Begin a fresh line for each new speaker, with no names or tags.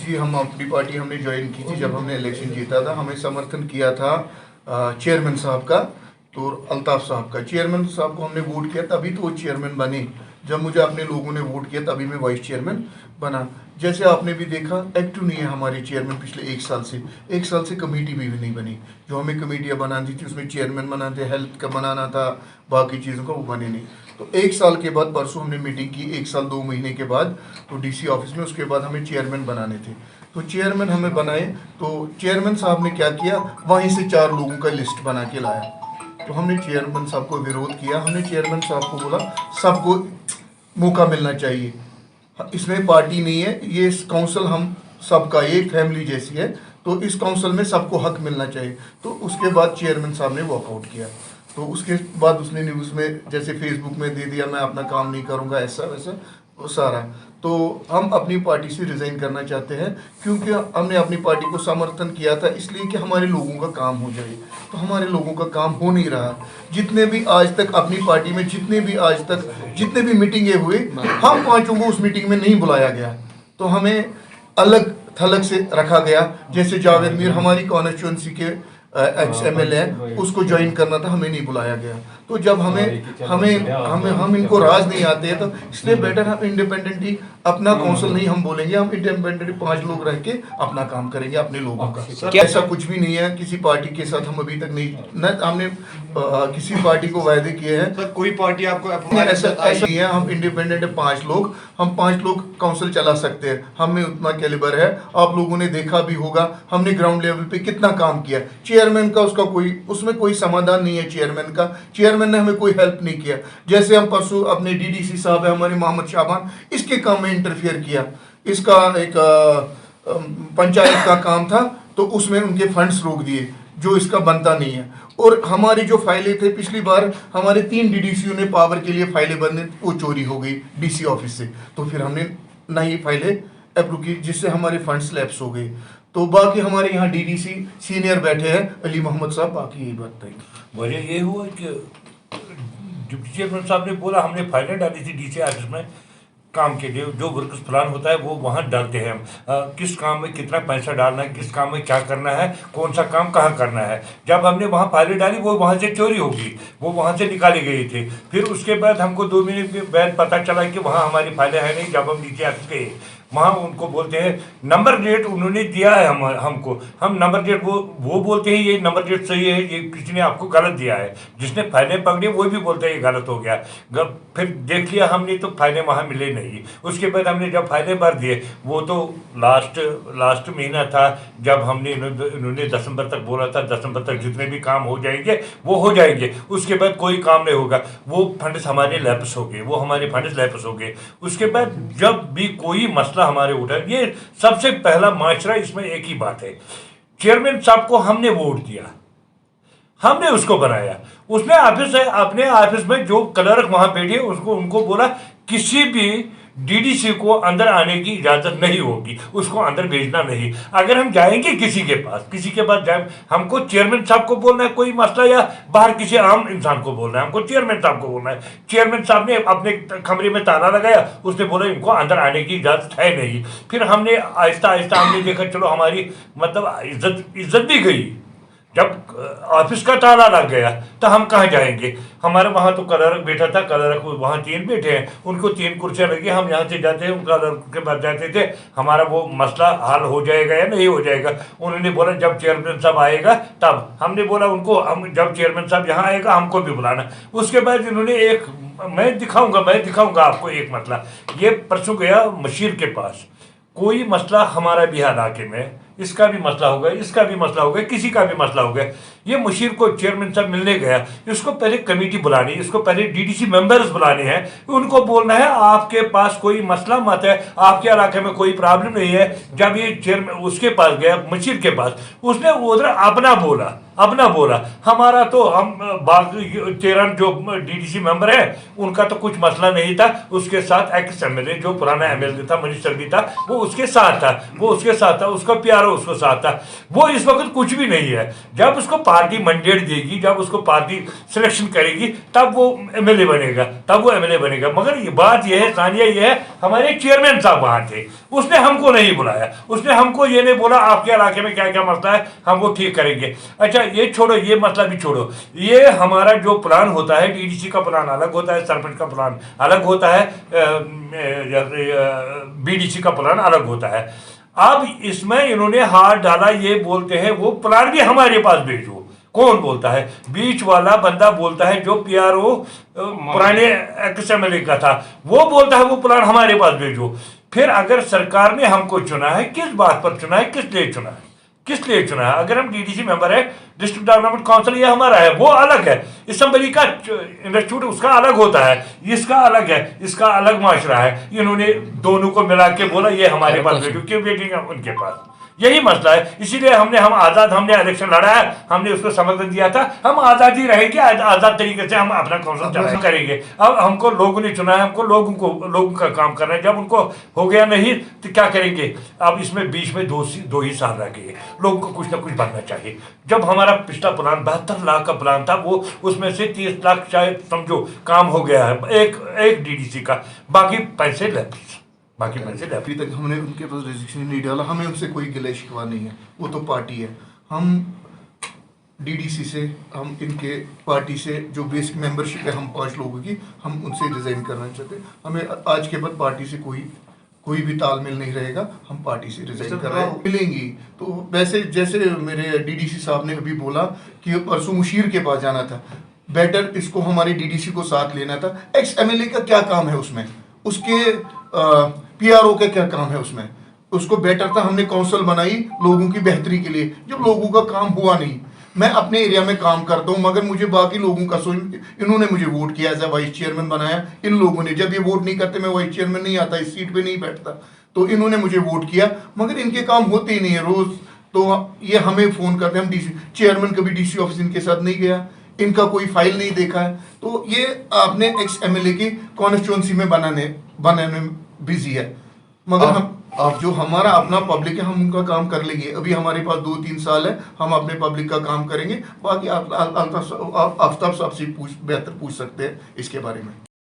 थी, हम अपनी पार्टी हमने ज्वाइन की थी जब हमने इलेक्शन जीता था। हमें समर्थन किया था चेयरमैन साहब का, तो अल्ताफ़ साहब का। चेयरमैन साहब को हमने वोट किया, तभी तो वो चेयरमैन बने। जब मुझे अपने लोगों ने वोट किया तभी मैं वाइस चेयरमैन बना। जैसे आपने भी देखा, एक्टिव नहीं है हमारे चेयरमैन पिछले 1 साल से कमेटी भी नहीं बनी। जो हमें कमेटियाँ बनानी थी उसमें चेयरमैन बनाते, हेल्थ का बनाना था, बाकी चीज़ों का, वो बने नहीं। तो 1 साल के बाद परसों हमने मीटिंग की, 1 साल 2 महीने के बाद, तो डीसी ऑफिस में। उसके बाद हमें चेयरमैन बनाने थे, तो चेयरमैन हमें बनाए। तो चेयरमैन साहब ने क्या किया, वहीं से 4 लोगों का लिस्ट बना के लाया। तो हमने चेयरमैन साहब को विरोध किया। हमने चेयरमैन साहब को बोला सबको मौका मिलना चाहिए, इसमें पार्टी नहीं है, ये काउंसिल हम सबका, ये फैमिली जैसी है, तो इस काउंसिल में सबको हक मिलना चाहिए। तो उसके बाद चेयरमैन साहब ने वॉकआउट किया। तो उसके बाद उसने न्यूज़ में जैसे फेसबुक में दे दिया, मैं अपना काम नहीं करूँगा, ऐसा वैसा वो सारा। तो हम अपनी पार्टी से रिज़ाइन करना चाहते हैं, क्योंकि हमने अपनी पार्टी को समर्थन किया था इसलिए कि हमारे लोगों का काम हो जाए। तो हमारे लोगों का काम हो नहीं रहा। जितने भी आज तक अपनी पार्टी में जितने भी मीटिंगें हुए, हम 5 को उस मीटिंग में नहीं बुलाया गया। तो हमें अलग थलग से रखा गया। जैसे जावेद मीर हमारी कॉन्स्टिट्यूंसी के एक्स MLA है, उसको ज्वाइन करना था, हमें नहीं बुलाया गया। तो जब हम इनको राज नहीं आते हैं, तो इसलिए बेटर हम इंडिपेंडेंटली अपना काउंसिल नहीं हम बोलेंगे, हम इंडिपेंडेंटली 5 लोग रह के अपना काम करेंगे अपने लोगों का। ऐसा कुछ भी नहीं है, किसी पार्टी के साथ हम अभी तक नहीं, न हमने किसी पार्टी को वायदे किए हैं।
सर कोई पार्टी आपको
ऐसा नहीं है, हम इंडिपेंडेंट है, 5 लोग, हम 5 लोग काउंसिल चला सकते हैं। हम में उतना कैलिबर है, आप लोगों ने देखा भी होगा हमने ग्राउंड लेवल पे कितना काम किया। चेयरमैन का उसमें कोई समाधान नहीं है। चेयरमैन ने हमें कोई हेल्प नहीं किया। जैसे हम परसों अपने DDC साहब है हमारे मोहम्मद शाबान, इसके काम में इंटरफियर किया। इसका एक पंचायत का काम था, तो उसमें उनके फंड्स रोक दिए जो इसका बनता नहीं है। और हमारी जो फाइलें थे, पिछली बार हमारे 3 DDCO ने पावर के लिए फाइलें बंद, वो चोरी हो गई DC ऑफिस से। तो फिर हमने नई फाइलें अप्रूव की, जिससे हमारे फंड्स लैप्स हो गए। तो बाकी हमारे यहाँ DDC सीनियर बैठे हैं, अली मोहम्मद साहब, बाकी यही बात है।
वजह ये हुआ कि डिप्टी चेयरमैन साहब ने बोला, हमने फाइलें डाली थी DC ऑफिस में काम के लिए, जो वर्कर्स प्लान होता है वो वहाँ डालते हैं हम, किस काम में कितना पैसा डालना है, किस काम में क्या करना है, कौन सा काम कहाँ करना है। जब हमने वहाँ फाइलें डाली, वो वहाँ से चोरी हो गई, वो वहाँ से निकाली गई थी। फिर उसके बाद हमको 2 महीने के बाद पता चला कि वहाँ हमारी फाइलें हैं नहीं। जब हम DC ऑफिस गए, वहाँ उनको बोलते हैं नंबर प्लेट उन्होंने दिया है हमको, हम नंबर प्लेट वो बोलते हैं ये नंबर प्लेट सही है, ये किसी ने आपको गलत दिया है। जिसने फाइलें पकड़ी वो भी बोलते हैं ये गलत हो गया। फिर देख लिया हमने, तो फाइलें वहाँ मिले नहीं। उसके बाद हमने जब फाइलें भर दिए, वो तो लास्ट महीना था जब हमने इन्होंने दिसंबर तक बोला था, दिसंबर तक जितने भी काम हो जाएंगे वो हो जाएंगे। उसके बाद कोई काम नहीं होगा, वो फंड्स हमारे लैप्स हो गए, वो हमारे फंड्स लैप्स हो गए। उसके बाद जब भी कोई मसला हमारे उठा, ये सबसे पहला माशरा, इसमें एक ही बात है, चेयरमैन साहब को हमने वोट दिया, हमने उसको बनाया। उसने अपने ऑफिस में जो क्लर्क वहां बैठे उनको बोला किसी भी DDC को अंदर आने की इजाजत नहीं होगी, उसको अंदर भेजना नहीं। अगर हम जाएंगे किसी के पास जाए, हमको चेयरमैन साहब को बोलना है कोई मसला, या बाहर किसी आम इंसान को बोलना है, हमको चेयरमैन साहब को बोलना है। चेयरमैन साहब ने अपने कमरे में ताला लगाया, उसने बोला इनको अंदर आने की इजाजत है नहीं। फिर हमने आहिस्ता आहिस्ता हमने देखा, चलो हमारी मतलब इज्जत भी गई। जब ऑफिस का ताला लग गया तो हम कहाँ जाएंगे। हमारे वहाँ तो क्लर्क बैठा था, क्लर्क वहाँ 3 बैठे हैं, उनको 3 कुर्सियाँ लगी, हम यहाँ से जाते हैं क्लर्क के पास जाते थे, हमारा वो मसला हल हो जाएगा या नहीं हो जाएगा। उन्होंने बोला जब चेयरमैन साहब आएगा तब। हमने बोला उनको, हम जब चेयरमैन साहब यहाँ आएगा हमको भी बुलाना। उसके बाद इन्होंने मैं दिखाऊंगा आपको एक मसला। ये परसों गया मशीर के पास, कोई मसला हमारा भी इलाके में, इसका भी मसला हो गया, इसका भी मसला हो गया, किसी का भी मसला हो गया। ये मुशीर को चेयरमैन साहब मिलने गया, इसको पहले कमेटी बुलानी, इसको पहले DDC मेंबर्स बुलाने हैं, उनको बोलना है आपके पास कोई मसला मत है, आपके इलाके में कोई प्रॉब्लम नहीं है। जब ये चेयरमैन उसके पास गया, मुशीर के पास, उसने उधर अपना बोला। हमारा तो हम बाकी 13 जो DDC मेंबर है उनका तो कुछ मसला नहीं था। उसके साथ एक्स MLA जो पुराना MLA था, मनीष सर्दी था, वो उसके साथ था, उसका प्यार PRO उसको साथ था। वो इस वक्त कुछ भी नहीं है। जब उसको पार्टी मैंडेट देगी, जब उसको पार्टी सिलेक्शन करेगी, तब वो MLA बनेगा। मगर ये बात ये है, सानिया ये है, हमारे चेयरमैन साहब वहाँ थे, उसने हमको नहीं बुलाया, उसने हमको ये नहीं बोला आपके इलाके में क्या क्या मसला है हम वो ठीक करेंगे। अच्छा ये छोड़ो, ये मसला भी छोड़ो, ये हमारा जो प्लान होता है, DDC का प्लान अलग होता है, सरपंच का प्लान अलग होता है, BDC का प्लान अलग होता है। अब इसमें इन्होंने हाथ डाला, ये बोलते हैं वो प्लान भी हमारे पास भेजो। कौन बोलता है? बीच वाला बंदा बोलता है, जो PRO पुराने XMLA का था, वो बोलता है वो प्लान हमारे पास भेजो। फिर अगर सरकार ने हमको चुना है, किस बात पर चुना है, किस लिए चुना है? अगर हम DDC मेंबर है, डिस्ट्रिक्ट डेवलपमेंट काउंसिल ये हमारा है, वो अलग है। असेंबली का इंस्टीट्यूट उसका अलग होता है, इसका अलग है, इसका अलग माशरा है। इन्होंने दोनों को मिला के बोला ये हमारे पास भेजो, क्यों भेजेंगे उनके पास? यही मसला है। इसीलिए हमने इलेक्शन लड़ा है, हमने उसको समर्थन दिया था। हम आज़ादी रहेंगे, आज़ाद तरीके से हम अपना काउंसिल चलाएंगे, करेंगे। अब हमको लोगों ने चुना है, हमको लोगों का काम करना है। जब उनको हो गया नहीं तो क्या करेंगे? अब इसमें बीच में दो ही साल रह गए, लोगों को कुछ ना कुछ बनना चाहिए। जब हमारा पिछला प्लान 72 लाख का प्लान था, वो उसमें से 30 लाख शायद समझो काम हो गया है एक DDC का, बाकी पैसे
अभी तक हमने उनके पास रेजिग्नेशन नहीं डाला, हमें उनसे कोई गिला शिकवा नहीं है, वो तो पार्टी है। हम DDC से, हम इनके पार्टी से जो बेसिक मेंबरशिप है हम 5 लोगों की, हम उनसे रिजाइन करना चाहते हैं। हमें आज के बाद पार्टी से कोई भी तालमेल नहीं रहेगा, हम पार्टी से रिजाइन कर रहे हैं। मिलेंगी तो वैसे जैसे मेरे DDC साहब ने अभी बोला कि परसों मुशीर के पास जाना था, बेटर इसको हमारी DDC को साथ लेना था। XMLA का क्या काम है उसमें, उसके PRO का क्या काम है उसमें? उसको बेटर था हमने काउंसिल बनाई लोगों की बेहतरी के लिए, जब लोगों का काम हुआ नहीं। मैं अपने एरिया में काम करता हूँ, मगर मुझे बाकी लोगों का इन्होंने मुझे वोट किया, एज ए वाइस चेयरमैन बनाया इन लोगों ने। जब ये वोट नहीं करते मैं वाइस चेयरमैन नहीं आता, इस सीट पे नहीं बैठता, तो इन्होंने मुझे वोट किया, मगर इनके काम होते ही नहीं है। रोज तो ये हमें फोन करते हैं, हम DC चेयरमैन कभी DC ऑफिस इनके साथ नहीं गया, इनका कोई फाइल नहीं देखा है। तो ये आपने XMLA की कॉन्स्टिट्यूंसी में बनाने बिजी है, मगर हम जो हमारा अपना पब्लिक है हम उनका काम कर लेंगे। अभी हमारे पास 2-3 साल है, हम अपने पब्लिक का काम करेंगे। बाकी आप आफ्ताब साहब से बेहतर पूछ सकते हैं इसके बारे में।